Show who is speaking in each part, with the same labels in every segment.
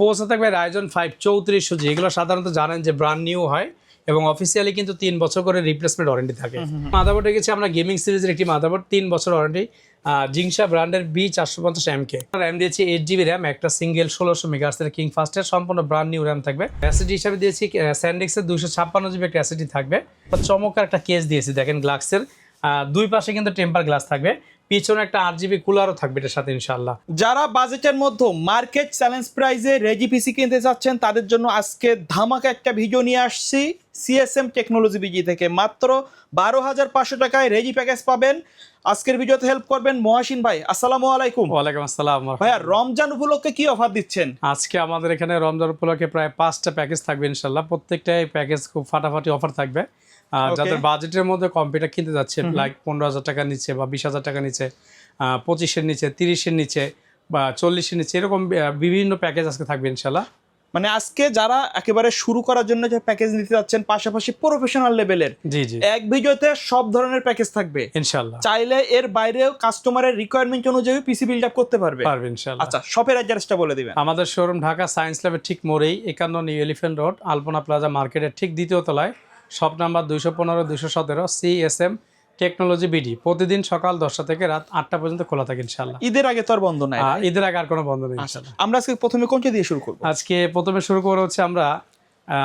Speaker 1: Ports থাকবে Ryzen 5 3400 জি, এগুলো সাধারণত জানেন যে ব্র্যান্ড নিউ হয় এবং অফিসিয়ালি কিন্তু 3 বছর করে রিপ্লেসমেন্ট ওয়ারেন্টি থাকে। মাদারবোর্ডে গেছি আমরা গেমিং সিরিজের একটি মাদারবোর্ড 3 বছর ওয়ারেন্টি, জিংসা ব্র্যান্ডের B450MK র্যাম দিয়েছি, 8GB র্যাম, একটা সিঙ্গেল 1600 মেগাহার্টজের কিং ফাস্টের সম্পূর্ণ ব্র্যান্ড নিউ র্যাম থাকবে। এসএসডি হিসাবে দিয়েছি স্যান্ডিক্সের 256GB একটা এসএসডি থাকবে। চমৎকার একটা কেস দিয়েছি দেখেন গ্লাসের, দুই পাশে কিন্তু টেম্পার গ্লাস থাকবে, পিছনে একটা 8GB কুলারও থাকবে এটার সাথে ইনশাআল্লাহ।
Speaker 2: যারা বাজেটের মধ্যে মার্কেট চ্যালেঞ্জ প্রাইসে রেজি পিসি কিনতে চাচ্ছেন তাদের জন্য আজকে ধামাকা একটা ভিডিও নিয়ে আসছি সিএসএম টেকনোলজি বিজি থেকে। মাত্র 12,500 টাকায় রেজি প্যাকেজ পাবেন। আজকের ভিডিওতে হেল্প করবেন মহাসিন ভাই। আসসালামু আলাইকুম।
Speaker 1: ওয়ালাইকুম আসসালাম
Speaker 2: ভাইয়া, রমজান উপলক্ষে কি অফার দিচ্ছেন?
Speaker 1: আজকে আমাদের এখানে রমজান উপলক্ষে প্রায় 5টা প্যাকেজ থাকবে ইনশাআল্লাহ। প্রত্যেকটাই প্যাকেজ খুব ফাটাফাটি অফার থাকবে। যাদের বাজেটের মধ্যে কম্পিউটার কিনতে যাচ্ছে লাইক 15,000 টাকার নিচে বা 20,000 টাকার নিচে, 25-এর নিচে, 30-এর নিচে বা 40-এর নিচে, এরকম বিভিন্ন প্যাকেজ আজকে থাকবে ইনশাআল্লাহ।
Speaker 2: মানে আজকে যারা একেবারে শুরু করার জন্য যে প্যাকেজ নিতে যাচ্ছেন, পাশাপাশি প্রফেশনাল লেভেলের,
Speaker 1: জি জি,
Speaker 2: এক ভিডিওতে সব ধরনের প্যাকেজ থাকবে
Speaker 1: ইনশাআল্লাহ।
Speaker 2: চাইলে এর বাইরেও কাস্টমারের রিকোয়ারমেন্ট অনুযায়ী পিসি বিল্ড আপ করতে পারবে
Speaker 1: ইনশাআল্লাহ।
Speaker 2: আচ্ছা, শপের অ্যাড্রেসটা বলে দিবেন।
Speaker 1: আমাদের শোরুম ঢাকা সায়েন্স ল্যাবের ঠিক মোড়েই 51 নিউ এলিফ্যান্ট রোড, আলপনা প্লাজা মার্কেটের ঠিক দ্বিতীয় তলায়, shop number 215-217 CSM technology BD. প্রতিদিন সকাল 10টা থেকে রাত 8টা পর্যন্ত খোলা থাকে ইনশাআল্লাহ।
Speaker 2: ঈদের আগে তো আর বন্ধ নাই?
Speaker 1: ঈদের আগে আর কোনো বন্ধ নেই ইনশাআল্লাহ।
Speaker 2: আমরা আজকে প্রথমে কোনটা দিয়ে শুরু করব?
Speaker 1: আজকে প্রথমে শুরু করা হচ্ছে আমরা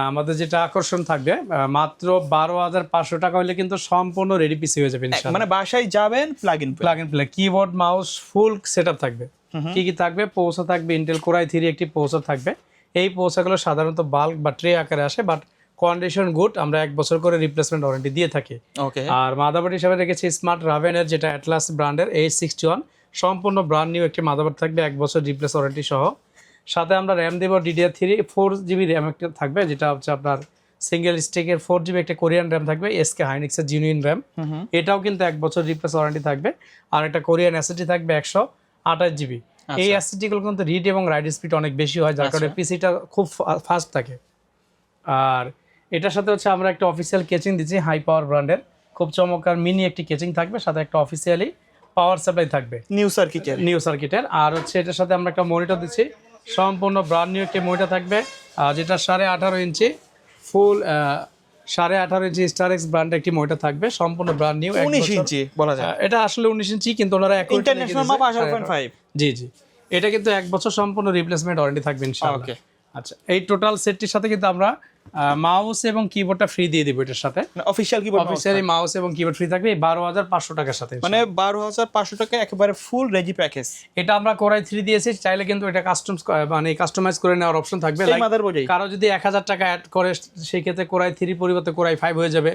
Speaker 1: আমাদের যেটা আকর্ষণ থাকবে, মাত্র 12,500 টাকা হলে কিন্তু সম্পূর্ণ রেডি পিসি হয়ে যাবে ইনশাআল্লাহ।
Speaker 2: মানে বাসায় যাবেন plug in
Speaker 1: play, keyboard mouse full setup থাকবে। কি কি থাকবে? প্রসেসর থাকবে ইন্টেল কোর i3 একটি প্রসেসর থাকবে। এই প্রসেসরগুলো সাধারণত বাল্ক বা ট্রে আকারে আসে, বাট কন্ডিশন গুড, আমরা 1 বছর করে রিপ্লেসমেন্ট ওয়ারেন্টি দিয়ে থাকি।
Speaker 2: ওকে।
Speaker 1: আর মাদারবোর্ড হিসেবে রেখেছি স্মার্ট রাভেনের, যেটা অ্যাটলাস ব্র্যান্ডের 861, সম্পূর্ণ ব্র্যান্ড নিউ একটি মাদারবোর্ড থাকবে, 1 বছর রিপ্লেস ওয়ারেন্টি সহ। সাথে আমরা র্যাম দেব DDR3 4GB র্যাম একটা থাকবে, যেটা হচ্ছে আপনার সিঙ্গেল স্টিকের 4GB একটা কোরিয়ান র্যাম থাকবে, SK হাইনিক্সের জিনুইন র্যাম। এটাও কিন্তু 1 বছর রিপ্লেস ওয়ারেন্টি থাকবে। আর একটা কোরিয়ান এসএসডি থাকবে 128GB। এই এসএসডি গুলো কিন্তু রিড এবং রাইট স্পিড অনেক বেশি হয়, যার কারণে পিসিটা খুব ফাস্ট থাকে। আর এটার সাথে হচ্ছে আমরা একটা অফিসিয়াল কেচিং দিচ্ছি হাই পাওয়ার ব্র্যান্ডের, খুব চমৎকার মিনি একটি কেচিং থাকবে, সাথে একটা অফিসিয়ালি পাওয়ার সাপ্লাই থাকবে নিউ সার্কিটের। আর হচ্ছে এটার সাথে আমরা একটা মনিটর দিচ্ছি, সম্পূর্ণ ব্র্যান্ড নিউ একটি মনিটর থাকবে, যেটা 18.5 ইঞ্চি ফুল 18.5 ইঞ্চি স্টারএক্স ব্র্যান্ডের একটি মনিটর থাকবে, সম্পূর্ণ ব্র্যান্ড নিউ।
Speaker 2: 19 ইঞ্চি বলা যায়,
Speaker 1: এটা আসলে 19 ইঞ্চি, কিন্তু ওনারা
Speaker 2: ইন্টারন্যাশনাল মাপ 18.5।
Speaker 1: জি জি, এটা কিন্তু 1 বছর সম্পূর্ণ রিপ্লেসমেন্ট ওয়ারেন্টি থাকবে ইনশাআল্লাহ। আচ্ছা, এই টোটাল সেটটির সাথে কিন্তু আমরা মাউস এবং কিবোর্ডটা ফ্রি দিয়ে দিব। এটার সাথে অফিসিয়ালি মাউস এবং কিবোর্ড ফ্রি থাকবে 12,500 টাকার সাথে,
Speaker 2: মানে 12,500 টাকা একেবারে ফুল রেজি প্যাকেজ।
Speaker 1: এটা আমরা কোরাই 3 দিয়েছি, চাইলে কিন্তু এটা কাস্টমাইজ করে নেওয়ার অপশন থাকবে। কারো যদি 1,000 টাকা অ্যাড করে, সেই ক্ষেত্রে কোরাই 3 পরিবর্তে কোরাই 5 হয়ে যাবে।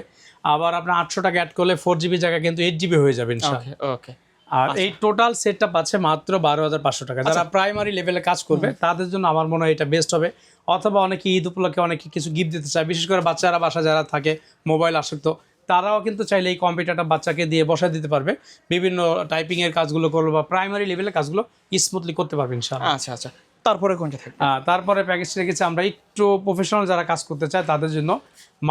Speaker 1: আবার আপনার 800 টাকা অ্যাড করলে 4GB জায়গা কিন্তু 8GB হয়ে যাবে ইনশাআল্লাহ। ওকে। আর এই টোটাল সেটটা পাচ্ছে মাত্র 12,500 টাকা। যারা প্রাইমারি লেভেলে কাজ করবে তাদের জন্য আমার মনে হয় এটা বেস্ট হবে। অথবা অনেকে ঈদ উপলক্ষে অনেকে কিছু গিফট দিতে চায়, বিশেষ করে বাচ্চারা বাসা যারা থাকে মোবাইল আসক্ত, তারাও কিন্তু চাইলে এই কম্পিউটারটা বাচ্চাকে দিয়ে বসায় দিতে পারবে, বিভিন্ন টাইপিং এর কাজগুলো করবে বা প্রাইমারি লেভেলের কাজগুলো স্মুথলি করতে পারবে ইনশাআল্লাহ।
Speaker 2: আচ্ছা আচ্ছা, তারপরে কোনটা থাকবে?
Speaker 1: তারপরে প্যাকেজটা রেখেছি আমরা একটু প্রফেশনাল যারা কাজ করতে চায় তাদের জন্য,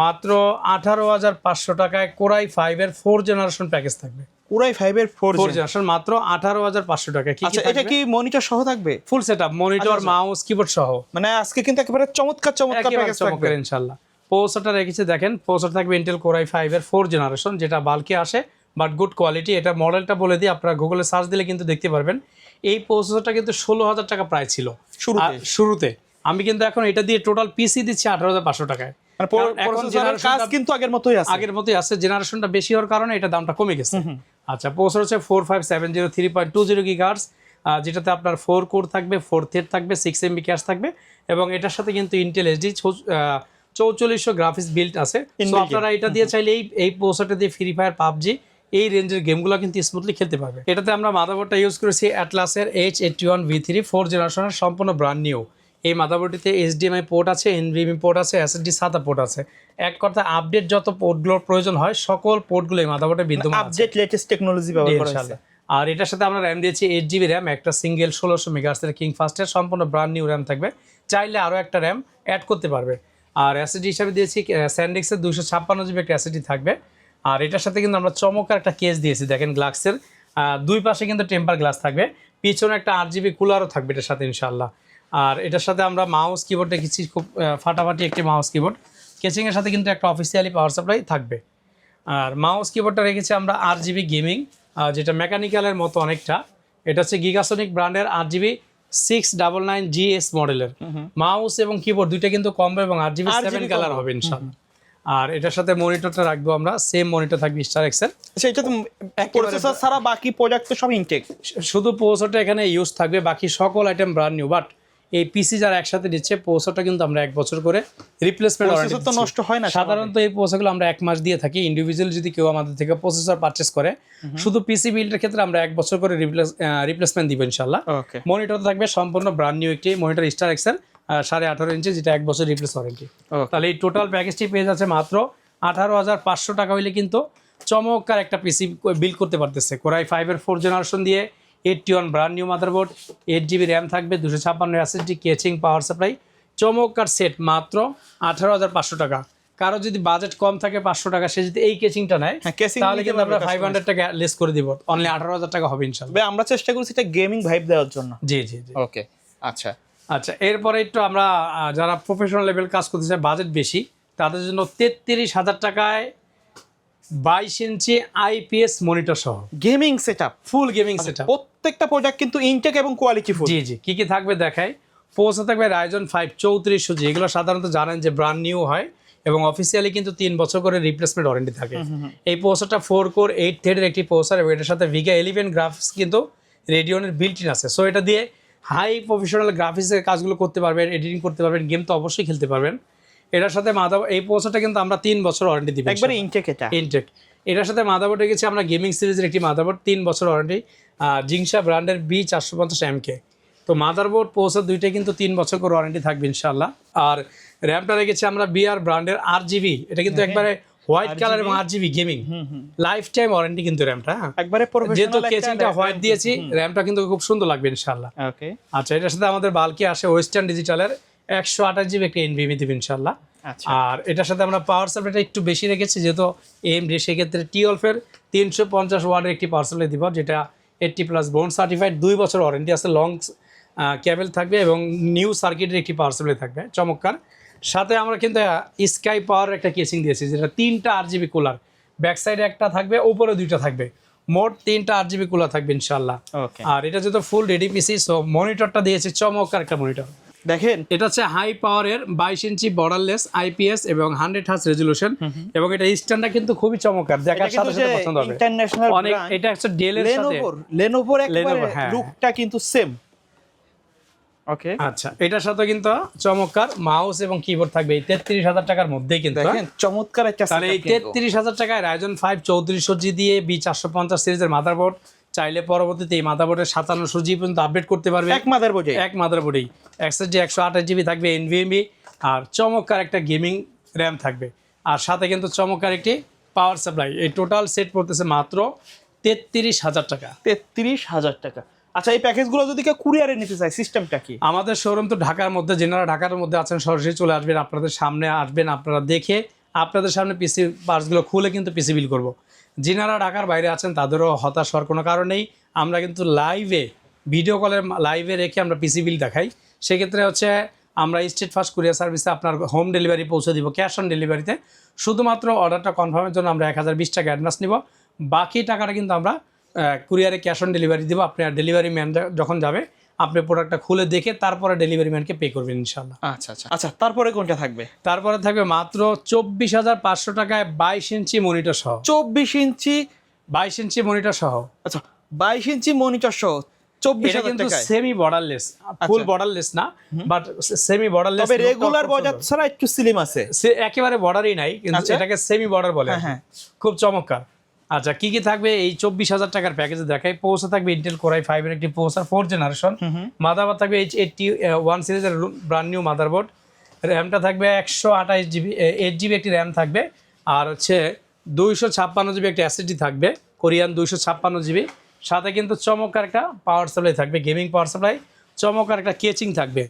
Speaker 1: মাত্র 18,500 টাকায় কোরাই 5 এর 4 জেনারেশন প্যাকেজ থাকবে।
Speaker 2: কোরাই 5 এর 4
Speaker 1: জেনারেশন মাত্র 18,500 টাকা।
Speaker 2: আচ্ছা, এটা কি মনিটর সহ থাকবে?
Speaker 1: Full setup, monitor mouse keyboard সহ।
Speaker 2: মানে আজকে কিন্তু একেবারে চমৎকার প্যাকেজ থাকবে
Speaker 1: ইনশাআল্লাহ। প্রসেসরটা রেখেছি দেখেন, প্রসেসর থাকবে ইন্টেল কোরাই 5 এর 4 জেনারেশন, যেটা বাল্কে আসে বাট গুড কোয়ালিটি। এটা মডেলটা বলে দিই, আপনারা গুগলে সার্চ দিলে কিন্তু দেখতে পারবেন। এই প্রসেসরটা কিন্তু 16,000 টাকা প্রায় ছিল শুরুতে। আমি কিন্তু এখন এটা দিয়ে টোটাল পিসি দিচ্ছি 18,500 টাকায়। আগের মতোই আছে, জেনারেশনটা বেশি হওয়ার কারণে এটা দামটা কমে গেছে। আচ্ছা, প্রসেসর হচ্ছে 4570 3.20 GHz, যেটাতে আপনার 4 কোর থাকবে, 4 থ্রেড থাকবে, 6 MB ক্যাশ থাকবে, এবং এটার সাথে কিন্তু ইন্টেল HD 4400 গ্রাফিক্স বিল্ড আছে। সো আপনারা এটা দিয়ে চাইলে এই প্রসেসরটা দিয়ে ফ্রি ফায়ার, পাবজি এই রেঞ্জের গেমগুলো কিন্তু স্মুথলি খেলতে পারবে। এটাতে আমরা মাদারবোর্ডটা ইউজ করেছি অ্যাটলাসের H81V3 4 জেনারেশনের, সম্পূর্ণ ব্র্যান্ড নিউ। এই মাদারবোর্ডটিতে HDMI পোর্ট আছে, NVMe পোর্ট আছে, SSD SATA পোর্ট আছে। এক কথা আপডেট যত পোর্টগুলোর প্রয়োজন হয় সকল পোর্টগুলো এই মাদারবোর্ডে বিদ্যমান আছে,
Speaker 2: আপডেট লেটেস্ট টেকনোলজি ব্যবহার করা হয়েছে।
Speaker 1: আর এটার সাথে আমরা র্যাম দিয়েছি 8GB র্যাম, একটা সিঙ্গেল 1600 মেগাহার্টজের কিং ফাস্টের সম্পূর্ণ ব্র্যান্ড নিউ র্যাম থাকবে, চাইলে আরও একটা র্যাম অ্যাড করতে পারবে। আর এসএসডি হিসাবে দিয়েছি স্যান্ডিক্সের 256GB একটা এসএসডি থাকবে। আর এটার সাথে কিন্তু আমরা চমৎকার একটা কেস দিয়েছি দেখেন গ্লাসের, দুই পাশে কিন্তু টেম্পার গ্লাস থাকবে, পিছনে একটা 8GB কুলারও থাকবে এটার সাথে ইনশাআল্লাহ। আর এটার সাথে আমরা মাউস কিবোর্ড রেখেছি, খুব ফাটাফাটি একটি মাউস কিবোর্ড। কেচিংয়ের সাথে কিন্তু একটা অফিসিয়ালি পাওয়ার সাপ্লাই থাকবে। আর মাউস কিবোর্ডটা রেখেছি আমরা RGB গেমিং, যেটা মেকানিক্যালের মতো অনেকটা। এটা হচ্ছে গিগাসনিক ব্র্যান্ডের RGB 699GS মডেলের মাউস এবং কিবোর্ড দুইটা কিন্তু কম্বো এবং RGB 7 কালার হবে ইনশাআল্লাহ। আর এটার সাথে মনিটরটা রাখবো আমরা, সেম মনিটর থাকবে StarXL।
Speaker 2: সেটা তো প্রসেসর ছাড়া বাকি প্রোডাক্ট তো সব ইনটেক,
Speaker 1: শুধু প্রসেসরটা এখানে ইউজ থাকবে, বাকি সকল আইটেম ব্র্যান্ড নিউ। বাট এই পিসি যারা একসাথে দিচ্ছে প্রসেসরটা কিন্তু আমরা 1 বছর করে রিপ্লেসমেন্ট ওয়ারেন্টি
Speaker 2: তো নষ্ট হয় না
Speaker 1: সাধারণত। এই প্রসেসরগুলো আমরা 1 মাস দিয়ে থাকি। ইন্ডিভিজুয়াল যদি কেউ আমাদের থেকে প্রসেসর পারচেজ করে, শুধু পিসি বিল্ডের ক্ষেত্রে আমরা 1 বছর করে রিপ্লেসমেন্ট দিব ইনশাআল্লাহ।
Speaker 2: ওকে,
Speaker 1: মনিটর থাকবে সম্পূর্ণ ব্র্যান্ড নিউ একটি মনিটর StarXL 18.5 ইঞ্চি, যেটা 1 বছর রিপ্লেস ওয়ারেন্টি। তাহলে এই টোটাল প্যাকেজটি পেয়ে যাচ্ছে মাত্র 18,500 টাকা হইলে কিন্তু চমৎকার একটা পিসি বিল্ড করতে পারতেছে। কোরাই 5-এর 4th জেনারেশন দিয়ে 81 brand new motherboard, 8GB RAM থাকবে, 256 SSD, কেচিং, পাওয়ার সাপ্লাই, চমৎকার সেট মাত্র 18,500 টাকা। কারো যদি বাজেট কম থাকে 500 টাকা, সে যদি এই কেচিংটা নেয় তাহলে কিন্তু আমরা 500 টাকা লেস করে দিব, অনলি 18,000 টাকা হবে ইনশাআল্লাহ।
Speaker 2: আমরা চেষ্টা করছি এটা গেমিং ভাইব দেওয়ার জন্য।
Speaker 1: জি জি জি,
Speaker 2: ওকে। আচ্ছা
Speaker 1: আচ্ছা, এরপরে একটু আমরা যারা প্রফেশনাল লেভেল কাজ করতে চায়, বাজেট বেশি, তাদের জন্য 33,000 টাকায় 22 ইঞ্চি IPS মনিটর সহ
Speaker 2: gaming setup,
Speaker 1: full gaming setup.
Speaker 2: প্রত্যেকটা প্রোডাক্ট কিন্তু ইনটেক এবং কোয়ালিটি ফুল।
Speaker 1: জি জি, কি কি থাকবে দেখাই। প্রসেসর থাকবে Ryzen 5 3400G, এগুলো সাধারণত জানেন যে ব্র্যান্ড নিউ হয় এবং অফিসিয়ালি কিন্তু 3 বছর করে রিপ্লেসমেন্ট ওয়ারেন্টি থাকে। এই প্রসেসরটা 4 কোর 8 থ্রেডের একটি প্রসেসর এবং এটার সাথে Vega 11 গ্রাফিক্স কিন্তু রেডিয়নের বিল্ট ইন আছে। সো এটা দিয়ে হাই প্রফেশনাল গ্রাফিক্সের কাজগুলো করতে পারবেন, এডিটিং করতে পারবেন, গেম তো অবশ্যই খেলতে পারবেন। এটার সাথে এই প্রসেসরটা কিন্তু আমরা 3 বছর ওয়ারেন্টি দিব
Speaker 2: একবারে ইনটেক। এটা
Speaker 1: ইনটেক। এটার সাথে মাদারবোর্ড রেখেছি আমরা গেমিং সিরিজের একটি মাদারবোর্ড, 3 বছর ওয়ারেন্টি, জিংসা ব্র্যান্ডের B450MK। তো মাদারবোর্ড প্রসেসর দুইটাই কিন্তু 3 বছর করে ওয়ারেন্টি থাকবে ইনশাআল্লাহ। আর র্যামটা রেখেছি আমরা BR ব্র্যান্ডের RGB, এটা কিন্তু একবারে হোয়াইট কালার এবং RGB gaming, life time warranty কিন্তু র্যামটা।
Speaker 2: একবারে প্রফেশনাল,
Speaker 1: যেহেতু কেচিংটা হোয়াইট দিয়েছি, র্যামটা কিন্তু খুব সুন্দর লাগবে ইনশাআল্লাহ।
Speaker 2: ওকে।
Speaker 1: আচ্ছা, এটার সাথে আমাদের বাল্কি আসে ওয়েস্টার্ন ডিজিটালের 128GB একটি NVMe দিবে ইনশাআল্লাহ। আর এটার সাথে আমরা পাওয়ার সাপ্লাইটা একটু বেশি রেখেছি, যেহেতু AMD, সেক্ষেত্রে T12-এর 350 ওয়াটের একটি পাওয়ার সাপ্লাই দিব, যেটা 80+ বোন সার্টিফাইড, 2 বছর ওয়ারেন্টি আছে, লং কেবল থাকবে এবং নিউ সার্কিটের একটি পাওয়ার সাপ্লাই থাকবে চমৎকার। সাথে আমরা কিন্তু স্কাই পাওয়ার একটা কেসিং দিয়েছি, যেটা 3টা RGB কুলার, ব্যাক সাইডে একটা থাকবে, উপরে 2টা থাকবে, মোট 3টা RGB কুলার থাকবে ইনশাআল্লাহ। আর এটা যেহেতু ফুল রেডি পিসি, সো মনিটরটা দিয়েছে চমৎকার একটা মনিটর।
Speaker 2: দেখেন,
Speaker 1: এটা হচ্ছে হাই পাওয়ারের 22 ইঞ্চি বর্ডারলেস IPS এবং 100Hz রেজোলিউশন, এবং এটা স্ট্যান্ডটা কিন্তু খুবই চমৎকার, দেখার সাথে সাথে পছন্দ হবে।
Speaker 2: ইন্টারন্যাশনাল
Speaker 1: অনেক, এটা হচ্ছে ডেলের সাথে
Speaker 2: লেনোভোর একবারে
Speaker 1: হ্যাঁ।
Speaker 2: লুকটা কিন্তু সেম। ওকে।
Speaker 1: আচ্ছা, এটার সাথে কিন্তু চমৎকার মাউস এবং কিবোর্ড থাকবে এই 33,000 টাকার মধ্যেই কিন্তু।
Speaker 2: দেখেন চমৎকার একটা
Speaker 1: তাহলে এই 33,000 টাকায় Ryzen 5 3400G দিয়ে B450 সিরিজের মাদারবোর্ড, চাইলে পরবর্তীতে এই মাদারবোর্ডের 5700G পর্যন্ত আপডেট করতে পারবে
Speaker 2: এক মাদারবোর্ডেই।
Speaker 1: SSD 128GB থাকবে NVMe, আর চমৎকার একটা গেমিং র্যাম থাকবে, আর সাথে কিন্তু চমৎকার একটি পাওয়ার সাপ্লাই। এই টোটাল সেট পড়তেছে মাত্র 33,000 টাকা।
Speaker 2: 33,000 টাকা। আচ্ছা, এই প্যাকেজগুলো যদি কেউ কুরিয়ারে নিতে চায়, সিস্টেমটা কি?
Speaker 1: আমাদের শোরুম তো ঢাকার মধ্যে, যেনারা ঢাকার মধ্যে আছেন সরাসরি চলে আসবেন, আপনাদের সামনে আসবেন, আপনারা দেখে আপনাদের সামনে পিসি পার্টসগুলো খুলে কিন্তু পিসি বিল করবো। যিনারা ঢাকার বাইরে আছেন তাদেরও হতাশ হওয়ার কোনো কারণ নেই, আমরা কিন্তু লাইভে, ভিডিও কলের লাইভে রেখে আমরা পিসি বিল দেখাই। সেক্ষেত্রে হচ্ছে আমরা স্টেট ফার্স্ট কুরিয়ার সার্ভিসে আপনার হোম ডেলিভারি পৌঁছে দিব, ক্যাশ অন ডেলিভারিতে। শুধুমাত্র অর্ডারটা কনফার্মের জন্য আমরা 1020 টাকা অ্যাডভান্স নিব, বাকি টাকাটা কিন্তু আমরা কুরিয়ারে ক্যাশ অন ডেলিভারি দেবো। আপনার ডেলিভারি ম্যান যখন যাবে, আপনি প্রোডাক্টটা খুলে দেখে তারপরে ডেলিভারি ম্যানকে পে করবেন ইনশাআল্লাহ।
Speaker 2: আচ্ছা আচ্ছা আচ্ছা, তারপরে কোনটা থাকবে?
Speaker 1: তারপরে থাকবে মাত্র 24,500 টাকায় 22 ইঞ্চি মনিটর সহ।
Speaker 2: 22 ইঞ্চি
Speaker 1: 22 ইঞ্চি মনিটর সহ।
Speaker 2: আচ্ছা, 22 ইঞ্চি মনিটর সহ 24,000 টাকায়।
Speaker 1: সেমি বর্ডারলেস, ফুল বর্ডারলেস না, বাট সেমি বর্ডারলেস।
Speaker 2: তবে রেগুলার বর্ডার ছাড়া একটু স্লিম আছে,
Speaker 1: সে একেবারে বর্ডারই নাই, কিন্তু এটাকে সেমি বর্ডার বলে।
Speaker 2: হ্যাঁ,
Speaker 1: খুব চমৎকার। আচ্ছা, কি কি থাকবে এই 24,000 টাকার প্যাকেজে দেখাই। প্রসেসর থাকবে ইন্টেল কোরাই 5-এর একটি প্রসেসর, 4th জেনারেশন। মাদারবোর্ড থাকবে H81 সিরিজের ব্র্যান্ড নিউ মাদারবোর্ড। র্যামটা থাকবে 128GB 8GB একটি র্যাম থাকবে, আর হচ্ছে 256GB একটি SSD থাকবে, কোরিয়ান 256GB। সাথে কিন্তু চমৎকার একটা পাওয়ার সাপ্লাই থাকবে, গেমিং পাওয়ার সাপ্লাই, চমৎকার একটা কেচিং থাকবে।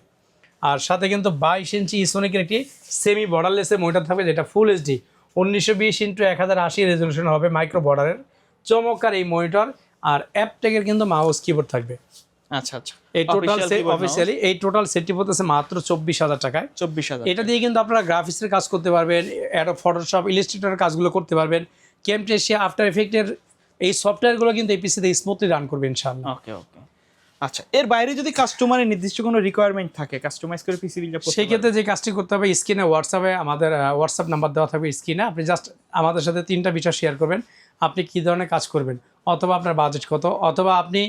Speaker 1: আর সাথে কিন্তু 22 ইঞ্চি ইসোনিকের একটি সেমি বর্ডারলেসের মনিটর থাকবে, যেটা ফুল HD 1920x1080 রেজলিউশন হবে, মাইক্রো বর্ডারের চমৎকার এই মনিটর। আর অ্যাপটেকের কিন্তু মাউস কিবোর্ড থাকবে।
Speaker 2: আচ্ছা আচ্ছা,
Speaker 1: এই টোটাল অফিসিয়ালি এই টোটাল সেটটি পড়তেছে মাত্র 24,000 টাকায়।
Speaker 2: 24,000
Speaker 1: এটা দিয়ে কিন্তু আপনারা গ্রাফিক্সের কাজ করতে পারবেন, অ্যাডোব ফটোশপ, ইলাস্ট্রেটরের কাজগুলো করতে পারবেন। ক্যামটেসিয়া, আফটার এফেক্টের এই সফটওয়্যারগুলো কিন্তু এই পিসিতে স্মুথলি রান করবে ইনশাআল্লাহ।
Speaker 2: ওকে ওকে। আচ্ছা, এর বাইরে যদি কাস্টমারের নির্দিষ্ট কোনো রিকোয়ারমেন্ট থাকে কাস্টমাইজ করে পিসি বিল্ড করতে
Speaker 1: সেই ক্ষেত্রে যে কাজটি করতে হবে, স্ক্রিনে হোয়াটসঅ্যাপে আমাদের হোয়াটসঅ্যাপ নাম্বার দেওয়া থাকবে স্ক্রিনে, আপনি জাস্ট আমাদের সাথে 3টা বিষয় শেয়ার করবেন, আপনি কী ধরনের কাজ করবেন, অথবা আপনার বাজেট কত, অথবা আপনি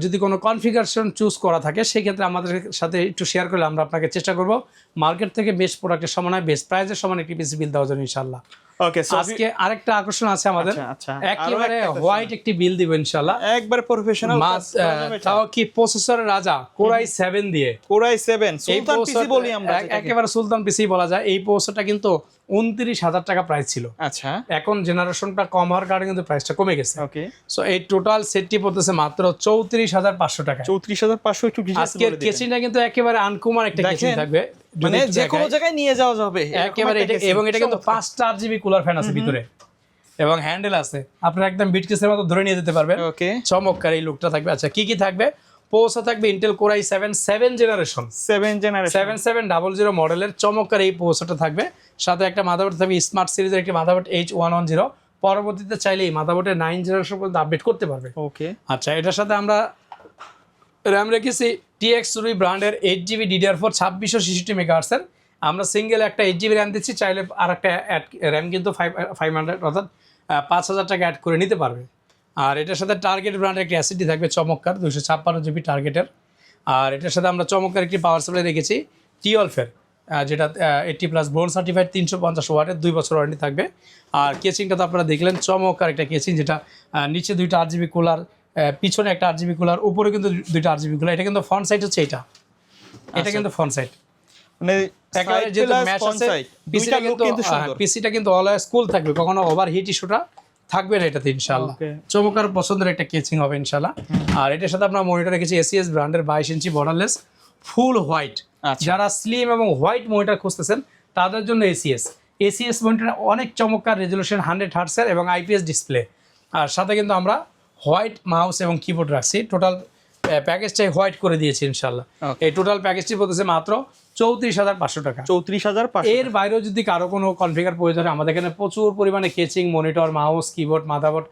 Speaker 1: যদি কোনো কনফিগারেশন চুজ করা থাকে সেক্ষেত্রে আমাদের সাথে একটু শেয়ার করলে আমরা আপনাকে চেষ্টা করব মার্কেট থেকে বেস্ট প্রোডাক্টের সমান, বেস্ট প্রাইসের সমান একটি পিসি বিল দেওয়ার জন্য ইনশাআল্লাহ।
Speaker 2: ওকে, সো
Speaker 1: আজকে আরেকটা আকর্ষণ আছে আমাদের,
Speaker 2: আচ্ছা,
Speaker 1: একেবারে হোয়াইট একটি বিল দিব ইনশাআল্লাহ,
Speaker 2: একবার প্রফেশনাল
Speaker 1: তাও কি প্রসেসরের রাজা কোরাই 7 দিয়ে,
Speaker 2: কোরাই 7 সুলতান পিসি বলি আমরা,
Speaker 1: একেবারে সুলতান পিসি বলা যায়। এই প্রসেসরটা কিন্তু 29,000 টাকা প্রাইস ছিল,
Speaker 2: আচ্ছা
Speaker 1: এখন জেনারেশনটা কম হওয়ার কারণে কিন্তু প্রাইসটা কমে গেছে।
Speaker 2: ওকে,
Speaker 1: সো এই টোটাল সেটটি পড়তেছে মাত্র 34,500 টাকা।
Speaker 2: 34,500 একটু ডিটেইলস
Speaker 1: আজকের কেচিংটা কিন্তু একেবারে আনকমন একটা কেচিং থাকবে,
Speaker 2: মানে যে কোনো জায়গায় নিয়ে যাওয়া যাবে
Speaker 1: একেবারে এটা। এবং এটা কিন্তু 5টা RGB কুলার ফ্যান আছে ভিতরে এবং হ্যান্ডেল আছে, আপনারা একদম বিট কেসের মতো ধরে নিয়ে যেতে পারবেন।
Speaker 2: ওকে,
Speaker 1: চমৎকার এই লুকটা থাকবে। আচ্ছা, কি কি থাকবে? প্রসেসর থাকবে ইন্টেল কোর i7 7 জেনারেশন 7700 মডেলের চমৎকার এই প্রসেসরটা থাকবে। সাথে একটা মাদারবোর্ড থাকবে স্মার্ট সিরিজের একটি মাদারবোর্ড H110, পরবর্তীতে চাইলে এই মাদারবোর্ডের 9 জেনারেশন পর্যন্ত আপডেট করতে পারবে।
Speaker 2: ওকে,
Speaker 1: আচ্ছা, এটার সাথে আমরা র্যাম রেখেছি TX Suri ব্র্যান্ডের 8GB DDR4 2666 মেগাহার্টজের। আমরা সিঙ্গেল একটা 8GB র্যাম দিচ্ছি, চাইলে আর একটা র্যাম কিন্তু 500 অর্থাৎ 5,000 টাকা অ্যাড করে নিতে পারবে। আর এটার সাথে টার্গেট ব্র্যান্ডের একটি SSD থাকবে চমৎকার 256GB টার্গেটের। আর এটার সাথে আমরা চমৎকার একটি পাওয়ার সাপ্লাই রেখেছি টিওলফের, যেটা 80+ ব্রোন সার্টিফাইড 350 ওয়াটের, 2 বছর ওয়ারেন্টি থাকবে। আর কেচিংটা তো আপনারা দেখলেন, চমৎকার একটা কেচিং, যেটা নিচে 2টা RGB কুলার, পিছনে একটা RGB কুলার, উপরে কিন্তু 2টা RGB কুলার। এটা কিন্তু ফ্রন্ট সাইড হচ্ছে এটা কিন্তু ফ্রন্ট সাইড,
Speaker 2: মানে
Speaker 1: একেবারে যেহেতু ম্যাশ আছে পিসিটা কিন্তু অলওয়েজ কুল থাকবে, কখনো ওভারহিট ইস্যুটা থাকবে না এটাতে ইনশাআল্লাহ। চমৎকার পছন্দের একটা কেচিং হবে ইনশাআল্লাহ। আর এটার সাথে আমরা মনিটর রেখেছি ACS ব্র্যান্ডের 22 ইঞ্চি বর্ডারলেস ফুল হোয়াইট। যারা স্লিম এবং হোয়াইট মনিটর খুঁজতেছেন তাদের জন্য ACS মনিটর অনেক চমৎকার, রেজলিউশন 100 হার্টসের এবং IPS ডিসপ্লে। আর সাথে কিন্তু আমরা হোয়াইট মাউস এবং কিবোর্ড রাখছি। টোটাল প্যাকেজটাই হোয়াইট করে দিয়েছি ইনশাআল্লাহ। এই টোটাল প্যাকেজটি পড়তেছে মাত্র 34,500 টাকা।
Speaker 2: 34,500।
Speaker 1: এর বাইরেও যদি কারো কোনো কনফিগার প্রয়োজন হয়, আমাদের এখানে প্রচুর পরিমাণে casing, monitor, mouse, keyboard, motherboard,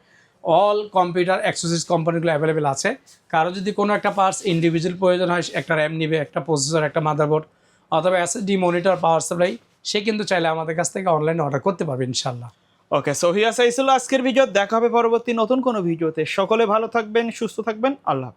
Speaker 1: all computer accessories কোম্পানিগুলো অ্যাভেলেবেল আছে। কারো যদি কোনো একটা পার্টস ইন্ডিভিজুয়াল প্রয়োজন হয়, একটা র্যাম নিবে, একটা প্রসেসর, একটা মাদারবোর্ড, অথবা SSD, মনিটর, পাওয়ার সাপ্লাই, সে কিন্তু চাইলে আমাদের কাছ থেকে অনলাইনে অর্ডার করতে পারবে ইনশাআল্লাহ।
Speaker 2: ওকে, সো হিয়ার ছিল আজকের ভিডিও। দেখা হবে পরবর্তী নতুন কোনো ভিডিওতে। সকলে ভালো থাকবেন, সুস্থ থাকবেন, আল্লাহ হাফেজ।